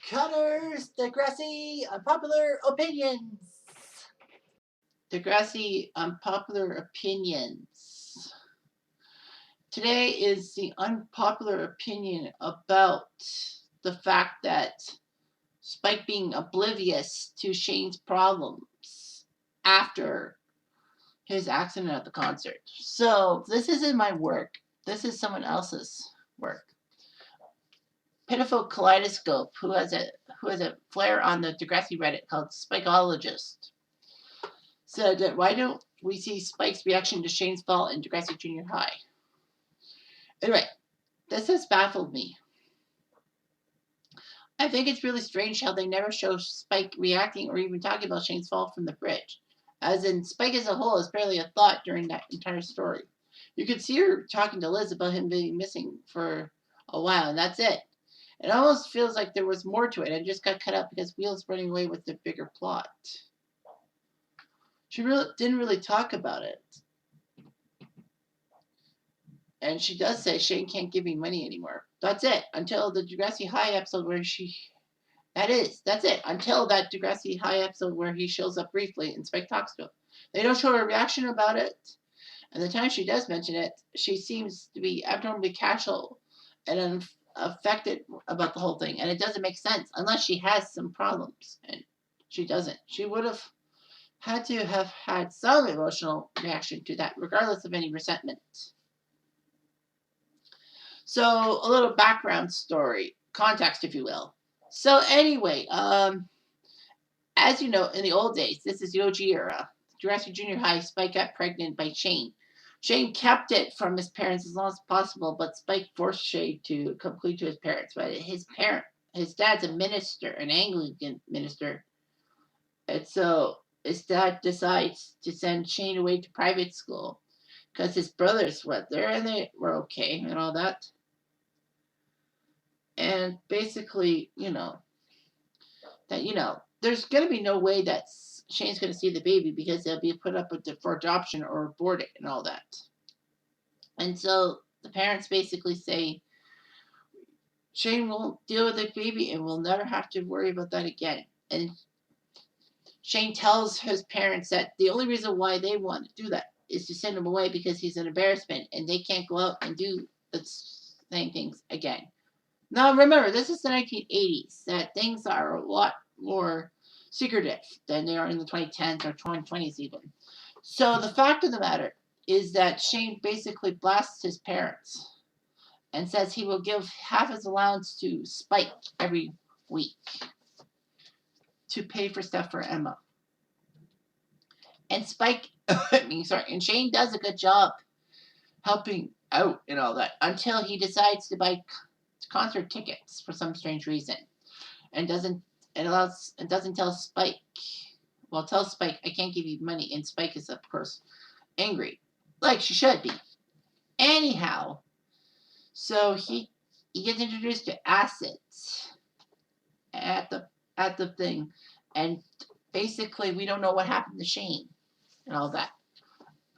Cutters, Degrassi, Unpopular Opinions. Degrassi, Unpopular Opinions. Today is the unpopular opinion about the fact that Spike being oblivious to Shane's problems after his accident at the concert. So, this isn't my work. This is someone else's work. Pitiful Kaleidoscope, who has a flare on the Degrassi Reddit called Spikologist, said that why don't we see Spike's reaction to Shane's fall in Degrassi Junior High? Anyway, this has baffled me. I think it's really strange how they never show Spike reacting or even talking about Shane's fall from the bridge. As in, Spike as a whole is barely a thought during that entire story. You could see her talking to Liz about him being missing for a while, and that's it. It almost feels like there was more to it and just got cut out because Wheel's running away with the bigger plot. She didn't really talk about it. And she does say Shane can't give me money anymore. That's it. Until the Degrassi High episode where that's it. Until that Degrassi High episode where he shows up briefly and Spike talks to him. They don't show her reaction about it. And the time she does mention it, she seems to be abnormally casual and unaffected about the whole thing. And it doesn't make sense unless she has some problems. And she doesn't. She would have had to have had some emotional reaction to that, regardless of any resentment. So, a little background story, context, if you will. So, anyway, as you know, in the old days, this is the OG era. Degrassi Junior High, Spike got pregnant by Shane. Shane kept it from his parents as long as possible, but Spike forced Shane to come clean to his parents. But his dad's a minister, an Anglican minister, and so his dad decides to send Shane away to private school because his brothers went there and they were okay and all that. And basically, there's going to be no way that Shane's going to see the baby because they'll be put up for adoption or aborted and all that. And so the parents basically say, Shane won't deal with the baby and we'll never have to worry about that again. And Shane tells his parents that the only reason why they want to do that is to send him away because he's an embarrassment and they can't go out and do the same things again. Now remember, this is the 1980s, that things are a lot more secretive than they are in the 2010s or 2020s even. So the fact of the matter is that Shane basically blasts his parents and says he will give half his allowance to Spike every week to pay for stuff for Emma. And and Shane does a good job helping out and all that until he decides to buy concert tickets for some strange reason and doesn't tell Spike. Well, tells Spike, I can't give you money, and Spike is of course angry, like she should be. Anyhow, so he gets introduced to acids at the thing, and basically we don't know what happened to Shane and all that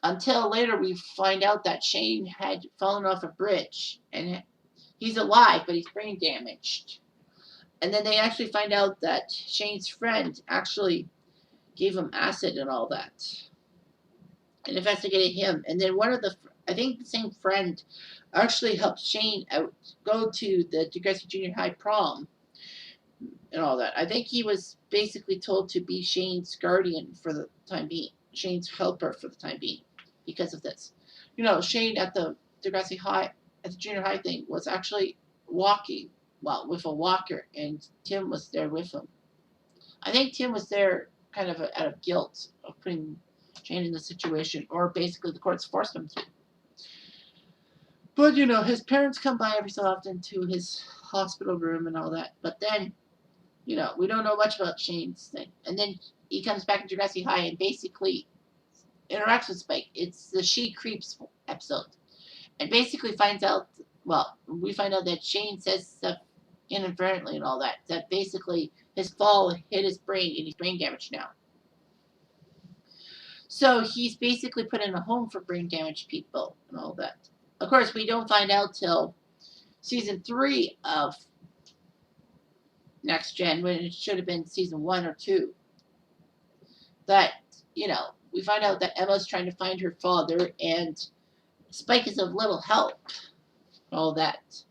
until later we find out that Shane had fallen off a bridge and he's alive, but he's brain damaged. And then they actually find out that Shane's friend actually gave him acid and all that and investigated him. And then I think the same friend actually helped Shane out go to the Degrassi Junior High prom and all that. I think he was basically told to be Shane's guardian for the time being, Shane's helper for the time being because of this. Shane at the Degrassi High, at the junior high thing, was actually walking, with a walker, and Tim was there with him. I think Tim was there kind of out of guilt of putting Shane in the situation, or basically the courts forced him to. But, his parents come by every so often to his hospital room and all that. But then, we don't know much about Shane's thing. And then he comes back into Degrassi High and basically interacts with Spike. It's the She Creeps episode. And basically we find out that Shane says stuff inadvertently and all that basically his fall hit his brain and he's brain damaged now. So he's basically put in a home for brain damaged people and all that. Of course, we don't find out till season 3 of next gen when it should have been season 1 or 2. That, we find out that Emma's trying to find her father, and Spike is of little help, all that.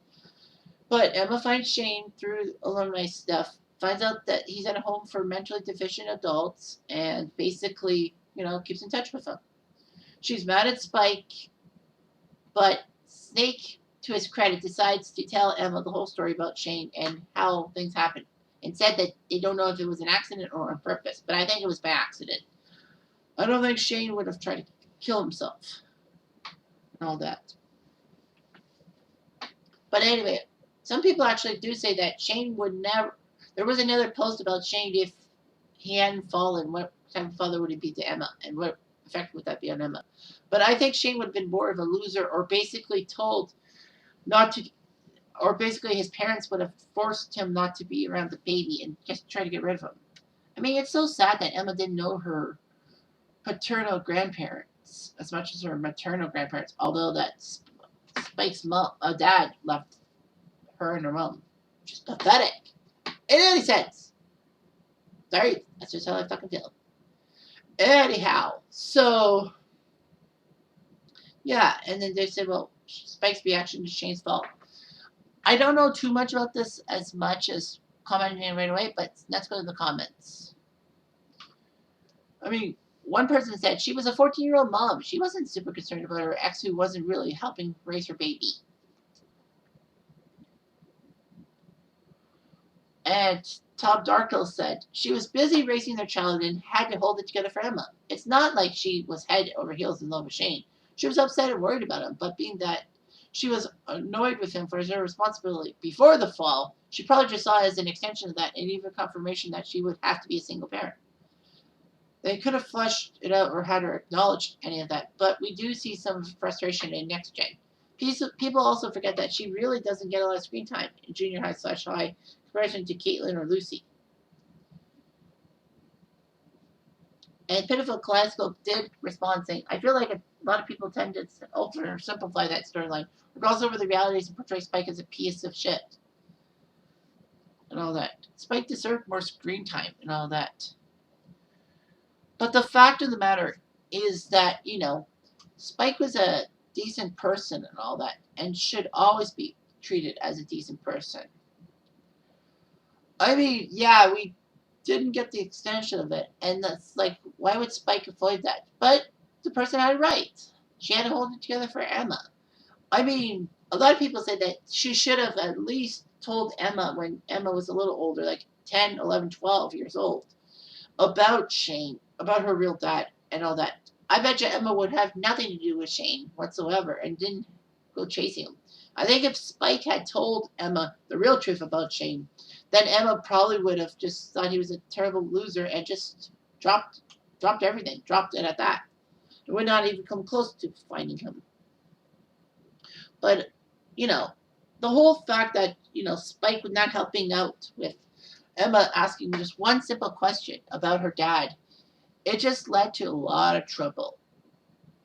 But Emma finds Shane through alumni stuff, finds out that he's at a home for mentally deficient adults, and basically, keeps in touch with him. She's mad at Spike, but Snake, to his credit, decides to tell Emma the whole story about Shane and how things happened, and said that they don't know if it was an accident or on purpose, but I think it was by accident. I don't think Shane would have tried to kill himself and all that. But anyway, some people actually do say that Shane would never. There was another post about Shane if he hadn't fallen. What kind of father would he be to Emma, and what effect would that be on Emma? But I think Shane would have been more of a loser, or basically told not to, or basically his parents would have forced him not to be around the baby and just try to get rid of him. I mean, it's so sad that Emma didn't know her paternal grandparents as much as her maternal grandparents, although that Spike's dad left her and her mom. Just pathetic. In any sense. Sorry, that's just how I fucking feel. Anyhow, so yeah, and then they said, well, Spike's reaction to Shane's fault. I don't know too much about this as much as commenting right away, but let's go to the comments. I mean, one person said she was a 14-year-old mom. She wasn't super concerned about her ex who wasn't really helping raise her baby. And Tom Darkhill said she was busy raising their child and had to hold it together for Emma. It's not like she was head over heels in love with Shane. She was upset and worried about him, but being that she was annoyed with him for his irresponsibility before the fall, she probably just saw it as an extension of that and even confirmation that she would have to be a single parent. They could have flushed it out or had her acknowledge any of that, but we do see some frustration in Next Gen. People also forget that she really doesn't get a lot of screen time in junior high/high comparison to Caitlin or Lucy. And Pitiful Kaleidoscope did respond saying, I feel like a lot of people tend to oversimplify that storyline, gloss over the realities and portray Spike as a piece of shit. And all that. Spike deserved more screen time and all that. But the fact of the matter is that, Spike was a decent person and all that, and should always be treated as a decent person. I mean, yeah, we didn't get the extension of it, and that's like, why would Spike avoid that? But the person had it right. She had to hold it together for Emma. I mean, a lot of people say that she should have at least told Emma when Emma was a little older, like 10, 11, 12 years old, about Shane, about her real dad, and all that. I bet you Emma would have nothing to do with Shane whatsoever and didn't go chasing him. I think if Spike had told Emma the real truth about Shane, then Emma probably would have just thought he was a terrible loser and just dropped everything, dropped it at that. It would not even come close to finding him. But, the whole fact that, Spike was not helping out with Emma asking just one simple question about her dad, it just led to a lot of trouble.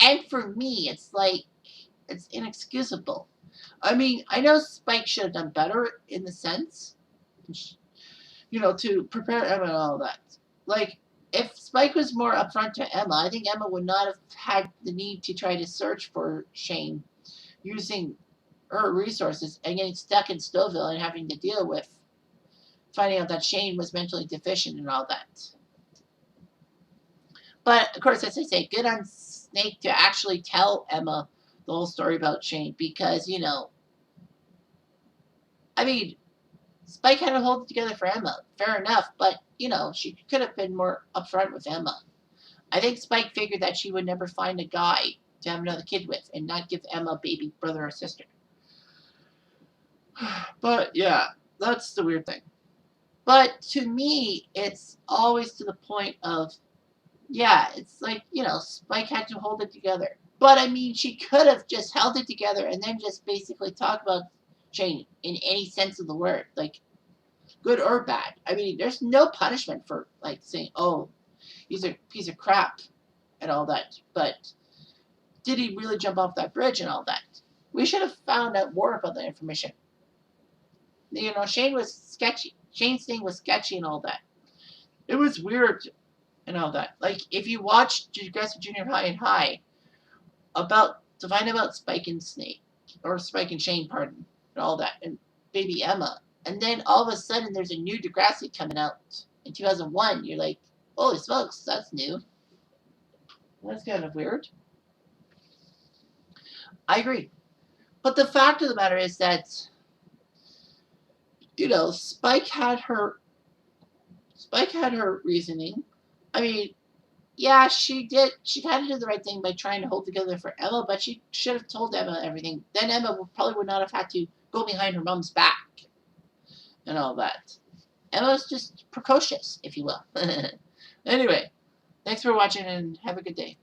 And for me, it's inexcusable. I mean, I know Spike should have done better in the sense, to prepare Emma and all that. Like, if Spike was more upfront to Emma, I think Emma would not have had the need to try to search for Shane using her resources and getting stuck in Stouffville and having to deal with finding out that Shane was mentally deficient and all that. But of course, as I say, good on Snake to actually tell Emma the whole story about Shane because, I mean, Spike had to hold it together for Emma. Fair enough, but, she could have been more upfront with Emma. I think Spike figured that she would never find a guy to have another kid with and not give Emma a baby brother or sister. But, yeah, that's the weird thing. But to me, it's always to the point of, yeah, it's like, Spike had to hold it together. But I mean, she could have just held it together and then just basically talked about Shane in any sense of the word, like good or bad. I mean, there's no punishment for like saying, oh, he's a piece of crap and all that. But did he really jump off that bridge and all that? We should have found out more about that information. Shane was sketchy. Shane's thing was sketchy and all that. It was weird and all that. Like if you watched Progressive Junior High and High about to find about Spike and Snake or Spike and Shane, pardon, and all that, and baby Emma, and then all of a sudden there's a new Degrassi coming out in 2001. You're like, holy smokes, that's new. That's kind of weird. I agree. But the fact of the matter is that, Spike had her reasoning. I mean, yeah, she did. She kind of did the right thing by trying to hold together for Emma, but she should have told Emma everything. Then Emma probably would not have had to go behind her mom's back and all that. Emma's just precocious, if you will. Anyway, thanks for watching and have a good day.